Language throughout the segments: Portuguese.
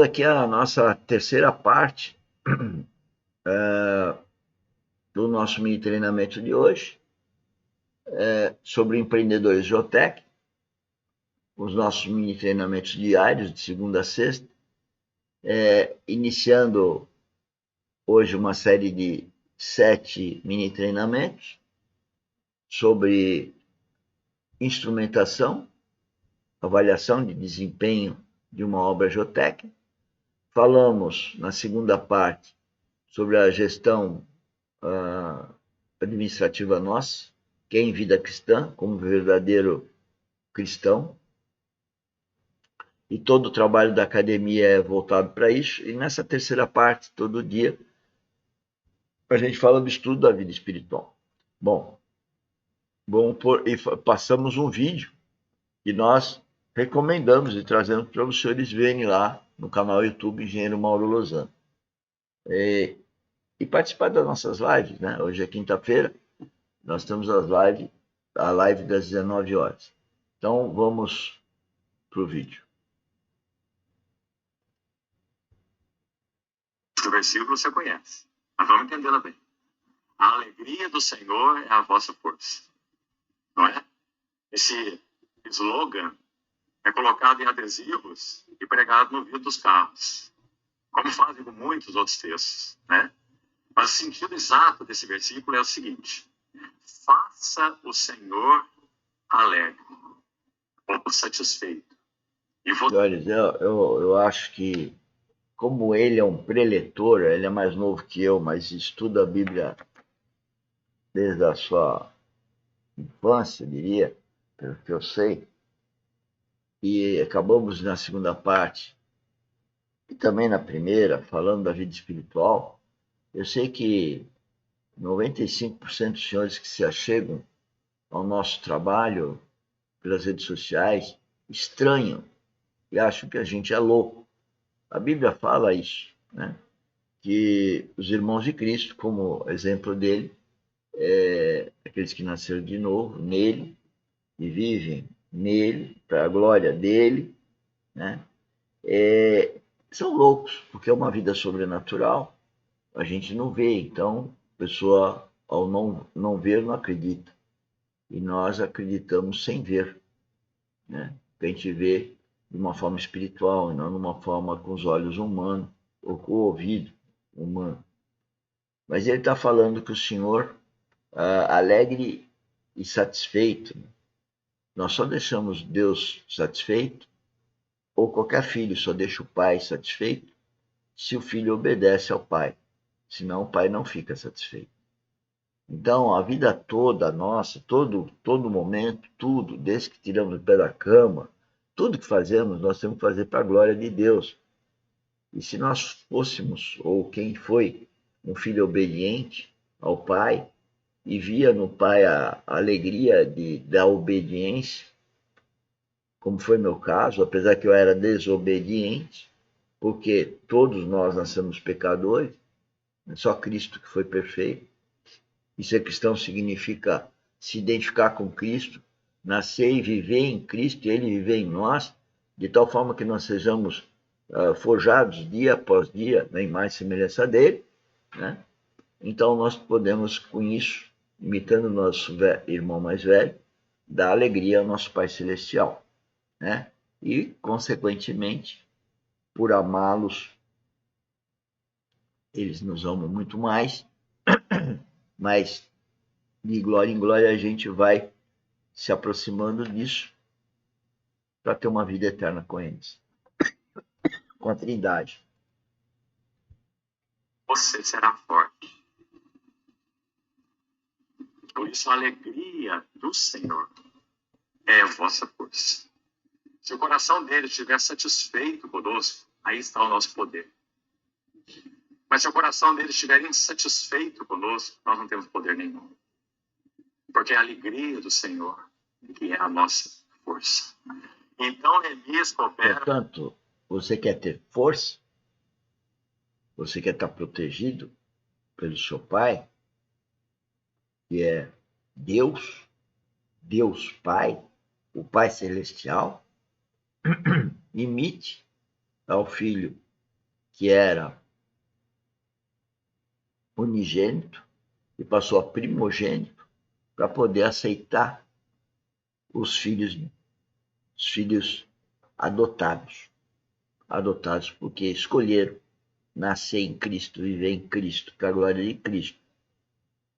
Aqui é a nossa terceira parte do nosso mini treinamento de hoje, sobre empreendedores Jotec, os nossos mini treinamentos diários, de segunda a sexta, iniciando hoje uma série de 7 mini treinamentos sobre instrumentação, avaliação de desempenho de uma obra Jotec. Falamos na segunda parte sobre a gestão administrativa nossa, que é em vida cristã, como verdadeiro cristão. E todo o trabalho da academia é voltado para isso. E nessa terceira parte, todo dia, a gente fala do estudo da vida espiritual. Bom, passamos um vídeo que nós recomendamos e trazemos para os senhores verem lá no canal YouTube Engenheiro Mauro Lozano. E participar das nossas lives, né? Hoje é quinta-feira, nós temos a live das 19 horas. Então, vamos para o vídeo. O versículo você conhece, mas vamos entendê-la bem. A alegria do Senhor é a vossa força. Não é? Esse slogan é colocado em adesivos e pregado no vidro dos carros, como fazem com muitos outros textos, né? Mas o sentido exato desse versículo é o seguinte: faça o Senhor alegre ou satisfeito. Olha, eu acho que, como ele é um preletor, ele é mais novo que eu, mas estuda a Bíblia desde a sua infância, diria, pelo que eu sei. E acabamos na segunda parte, e também na primeira, falando da vida espiritual. Eu sei que 95% dos senhores que se achegam ao nosso trabalho pelas redes sociais estranham e acham que a gente é louco. A Bíblia fala isso, né? Que os irmãos de Cristo, como exemplo dele, aqueles que nasceram de novo nele e vivem nele, para a glória dele, né? São loucos, porque é uma vida sobrenatural, a gente não vê, então a pessoa, ao não ver, não acredita. E nós acreditamos sem ver, né? A gente vê de uma forma espiritual, e não de uma forma com os olhos humanos, ou com o ouvido humano. Mas ele está falando que o Senhor, alegre e satisfeito, nós só deixamos Deus satisfeito, ou qualquer filho só deixa o pai satisfeito, se o filho obedece ao pai. Senão o pai não fica satisfeito. Então, a vida toda nossa, todo momento, tudo, desde que tiramos o pé da cama, tudo que fazemos, nós temos que fazer para a glória de Deus. E se nós fôssemos, ou quem foi, um filho obediente ao pai, e via no pai a alegria da obediência, como foi meu caso, apesar que eu era desobediente, porque todos nós nascemos pecadores, só Cristo que foi perfeito. E ser cristão significa se identificar com Cristo, nascer e viver em Cristo, e Ele viver em nós, de tal forma que nós sejamos forjados dia após dia na imagem e semelhança dele, né? Então nós podemos, com isso, imitando o nosso irmão mais velho, dar alegria ao nosso Pai Celestial, né? E, consequentemente, por amá-los, eles nos amam muito mais, mas de glória em glória a gente vai se aproximando disso para ter uma vida eterna com eles, com a Trindade. Você será forte. Por isso a alegria do Senhor é a vossa força. Se o coração dele estiver satisfeito conosco, aí está o nosso poder. Mas se o coração dele estiver insatisfeito conosco, nós não temos poder nenhum. Porque é a alegria do Senhor que é a nossa força. Então, Neemias coopera... Portanto, você quer ter força? Você quer estar protegido pelo seu Pai, que é Deus, Deus Pai, o Pai Celestial? Imite ao Filho que era unigênito e passou a primogênito para poder aceitar os filhos adotados porque escolheram nascer em Cristo, viver em Cristo, para a glória de Cristo.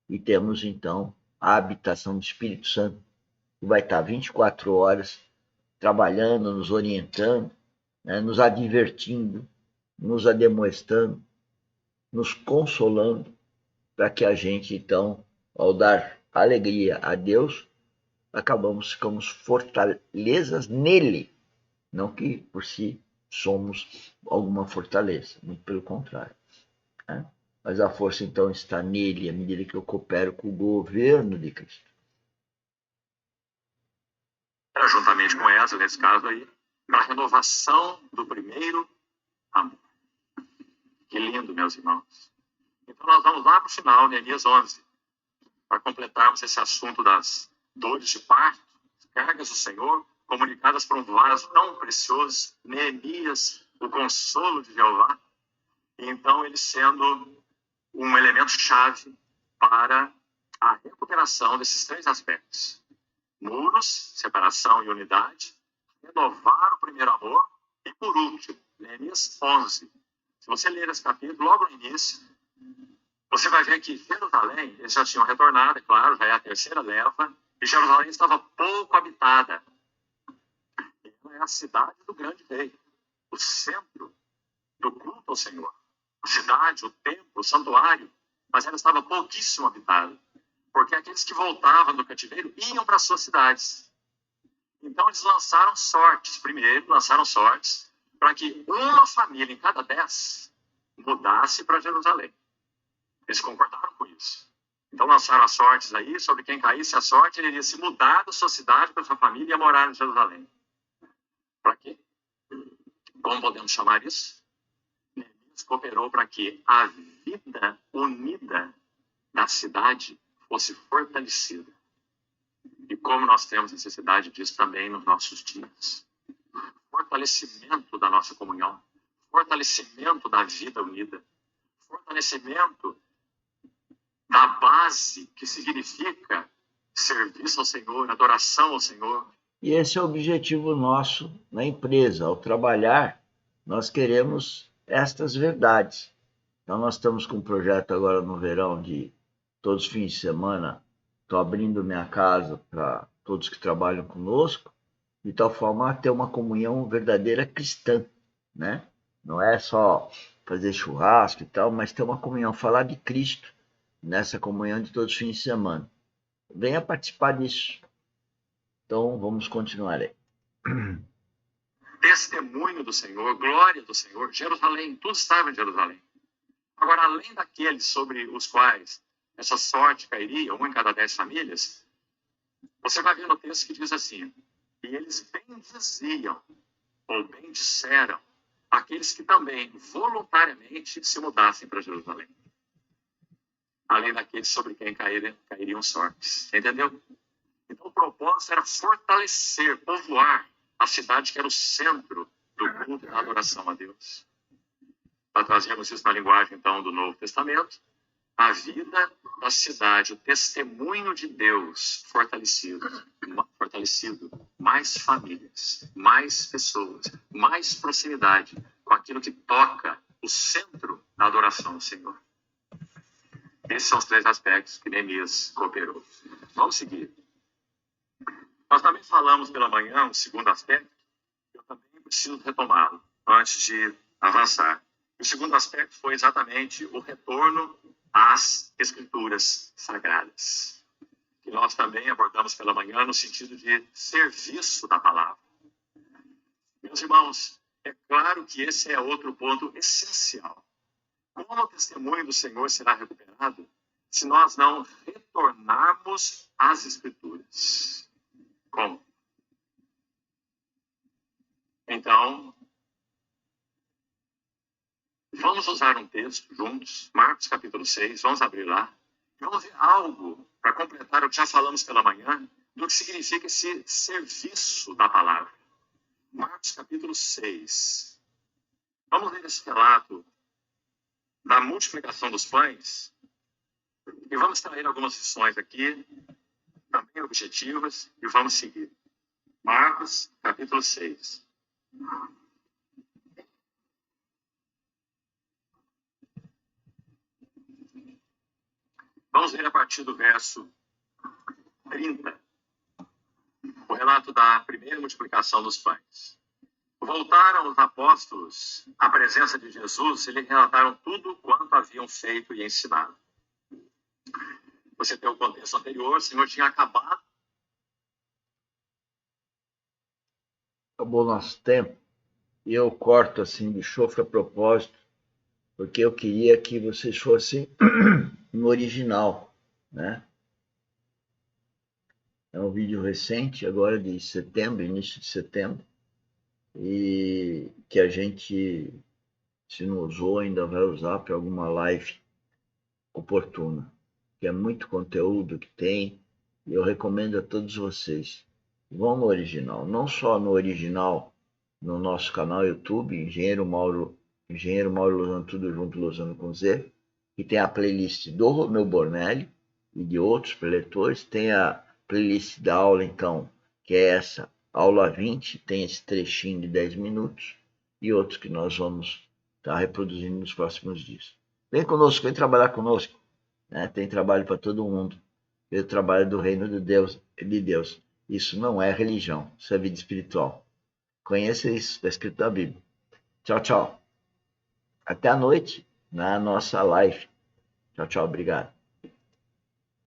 E temos então a habitação do Espírito Santo, que vai estar 24 horas trabalhando, nos orientando, né, nos advertindo, nos ademoestando, nos consolando, para que a gente, então, ao dar alegria a Deus, ficamos fortalezas nele, não que por si somos alguma fortaleza, muito pelo contrário. Né? Mas a força, então, está nele, à medida que eu coopero com o governo de Cristo. Era juntamente com essa, nesse caso aí, a renovação do primeiro amor. Que lindo, meus irmãos. Então nós vamos lá para o final, Neemias 11, para completarmos esse assunto das dores de parto, cargas do Senhor, comunicadas por um vaso tão precioso, Neemias, o consolo de Jeová. E então ele sendo um elemento chave para a recuperação desses três aspectos. Muros, separação e unidade, renovar o primeiro amor e, por último, Neemias 11. Se você ler esse capítulo, logo no início, você vai ver que Jerusalém, eles já tinham retornado, é claro, já é a terceira leva, e Jerusalém estava pouco habitada. Ela é a cidade do grande rei, o centro do culto ao Senhor. A cidade, o templo, o santuário, mas ela estava pouquíssimo habitada, porque aqueles que voltavam do cativeiro iam para as suas cidades. Então eles lançaram sortes, primeiro lançaram sortes para que uma família em cada 10 mudasse para Jerusalém. Eles concordaram com isso. Então lançaram as sortes aí, sobre quem caísse a sorte, ele iria se mudar da sua cidade para sua família e ia morar em Jerusalém. Para quê? Como podemos chamar isso? Neemias cooperou para que a vida unida da cidade fosse fortalecida. E como nós temos necessidade disso também nos nossos dias. Fortalecimento da nossa comunhão, fortalecimento da vida unida, fortalecimento da base que significa serviço ao Senhor, adoração ao Senhor. E esse é o objetivo nosso na empresa. Ao trabalhar, nós queremos estas verdades. Então nós estamos com um projeto agora no verão de todos os fins de semana, estou abrindo minha casa para todos que trabalham conosco, de tal forma a ter uma comunhão verdadeira cristã, né? Não é só fazer churrasco e tal, mas ter uma comunhão, falar de Cristo nessa comunhão de todos os fins de semana. Venha participar disso. Então, vamos continuar aí. Testemunho do Senhor, glória do Senhor, Jerusalém, tudo estava em Jerusalém. Agora, além daqueles sobre os quais essa sorte cairia, uma em cada 10 famílias, você vai ver no texto que diz assim: e eles bendiziam, ou bendisseram, aqueles que também voluntariamente se mudassem para Jerusalém. Além daqueles sobre quem cairiam sortes. Entendeu? Então o propósito era fortalecer, povoar a cidade que era o centro do culto e da adoração a Deus. Para trazermos isso na linguagem, então, do Novo Testamento, a vida da cidade, o testemunho de Deus fortalecido, mais famílias, mais pessoas, mais proximidade com aquilo que toca o centro da adoração ao Senhor. Esses são os três aspectos que Neemias cooperou. Vamos seguir. Nós também falamos pela manhã um segundo aspecto, que eu também preciso retomá-lo antes de avançar. O segundo aspecto foi exatamente o retorno às Escrituras Sagradas, que nós também abordamos pela manhã no sentido de serviço da palavra. Meus irmãos, é claro que esse é outro ponto essencial. Como o testemunho do Senhor será recuperado se nós não retornarmos às Escrituras? Como? Então, vamos usar um texto juntos, Marcos capítulo 6, vamos abrir lá. Vamos ver algo para completar o que já falamos pela manhã, do que significa esse serviço da palavra. Marcos capítulo 6. Vamos ler esse relato da multiplicação dos pães, e vamos extrair algumas lições aqui, também objetivas, e vamos seguir. Marcos, capítulo 6. Vamos ler a partir do verso 30, o relato da primeira multiplicação dos pães. Voltaram os apóstolos à presença de Jesus e lhe relataram tudo quanto haviam feito e ensinado. Você tem o contexto anterior, o Senhor tinha acabado. Acabou o nosso tempo. E eu corto assim de chofre a propósito, porque eu queria que vocês fossem no original, né? É um vídeo recente, agora de setembro, início de setembro, e que a gente, se não usou, ainda vai usar para alguma live oportuna, que é muito conteúdo que tem, e eu recomendo a todos vocês. Vão no original, não só no original, no nosso canal YouTube, Engenheiro Mauro Lozano, tudo junto, Lozano com Z, que tem a playlist do Romeu Bornelli e de outros preletores, tem a playlist da aula, então, que é essa, aula 20, tem esse trechinho de 10 minutos, e outros que nós vamos estar reproduzindo nos próximos dias. Vem conosco, vem trabalhar conosco, né? Tem trabalho para todo mundo, o trabalho do reino de Deus. Isso não é religião, isso é vida espiritual. Conheça isso, está escrito na Bíblia. Tchau, tchau. Até a noite na nossa live. Tchau, tchau, obrigado.